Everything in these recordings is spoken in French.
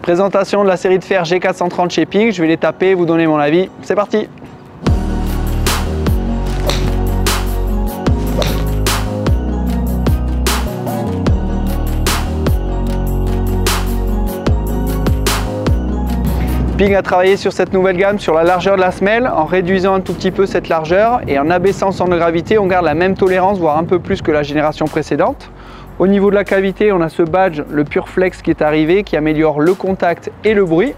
Présentation de la série de fer G430 chez Ping. Je vais les taper, vous donner mon avis. C'est parti! Ping a travaillé sur cette nouvelle gamme sur la largeur de la semelle en réduisant un tout petit peu cette largeur et en abaissant le centre de gravité, on garde la même tolérance, voire un peu plus que la génération précédente. Au niveau de la cavité, on a ce badge, le PureFlex qui est arrivé, qui améliore le contact et le bruit.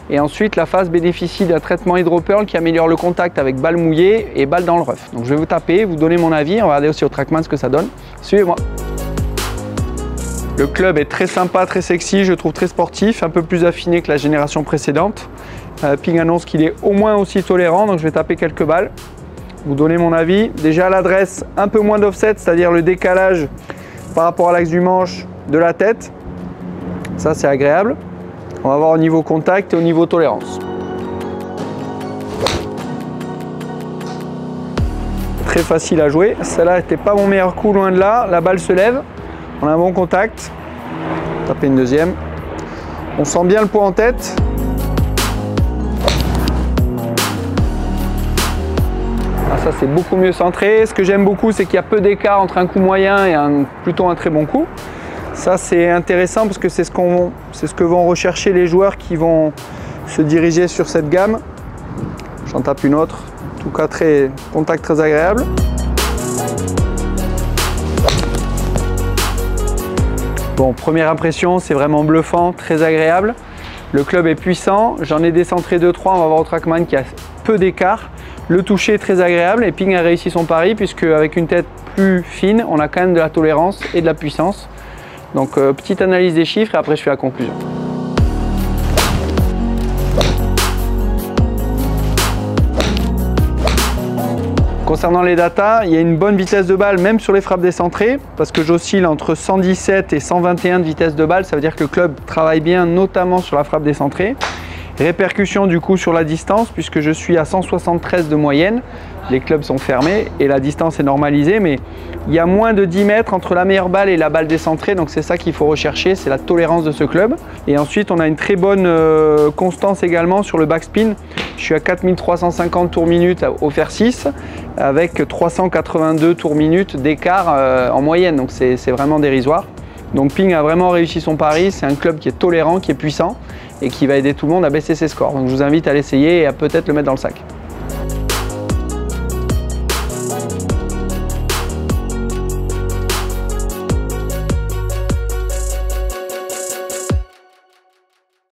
Et ensuite, la face bénéficie d'un traitement HydroPearl qui améliore le contact avec balle mouillée et balle dans le rough. Donc je vais vous taper, vous donner mon avis, on va regarder aussi au Trackman ce que ça donne. Suivez-moi. Le club est très sympa, très sexy, je trouve très sportif, un peu plus affiné que la génération précédente. Ping annonce qu'il est au moins aussi tolérant, donc je vais taper quelques balles. Vous donner mon avis. Déjà l'adresse, un peu moins d'offset, c'est-à-dire le décalage par rapport à l'axe du manche de la tête. Ça c'est agréable. On va voir au niveau contact et au niveau tolérance. Très facile à jouer. Celle-là n'était pas mon meilleur coup, loin de là. La balle se lève. On a un bon contact. Taper une deuxième. On sent bien le poids en tête. Ah, ça c'est beaucoup mieux centré. Ce que j'aime beaucoup, c'est qu'il y a peu d'écart entre un coup moyen et plutôt un très bon coup. Ça c'est intéressant parce que c'est ce que vont rechercher les joueurs qui vont se diriger sur cette gamme. J'en tape une autre. En tout cas, contact très agréable. Bon, première impression, c'est vraiment bluffant, très agréable. Le club est puissant, j'en ai décentré 2-3, on va voir au Trackman qu'il y a peu d'écart. Le toucher est très agréable et Ping a réussi son pari puisque avec une tête plus fine, on a quand même de la tolérance et de la puissance. Donc petite analyse des chiffres et après je fais la conclusion. Concernant les datas, il y a une bonne vitesse de balle même sur les frappes décentrées parce que j'oscille entre 117 et 121 de vitesse de balle, ça veut dire que le club travaille bien notamment sur la frappe décentrée. Répercussion du coup sur la distance puisque je suis à 173 de moyenne, les clubs sont fermés et la distance est normalisée, mais il y a moins de 10 mètres entre la meilleure balle et la balle décentrée, donc c'est ça qu'il faut rechercher, c'est la tolérance de ce club. Et ensuite on a une très bonne constance également sur le backspin. Je suis à 4350 tours minute au fer 6 avec 382 tours minute d'écart en moyenne, donc c'est vraiment dérisoire. Donc Ping a vraiment réussi son pari, c'est un club qui est tolérant, qui est puissant et qui va aider tout le monde à baisser ses scores. Donc je vous invite à l'essayer et à peut-être le mettre dans le sac.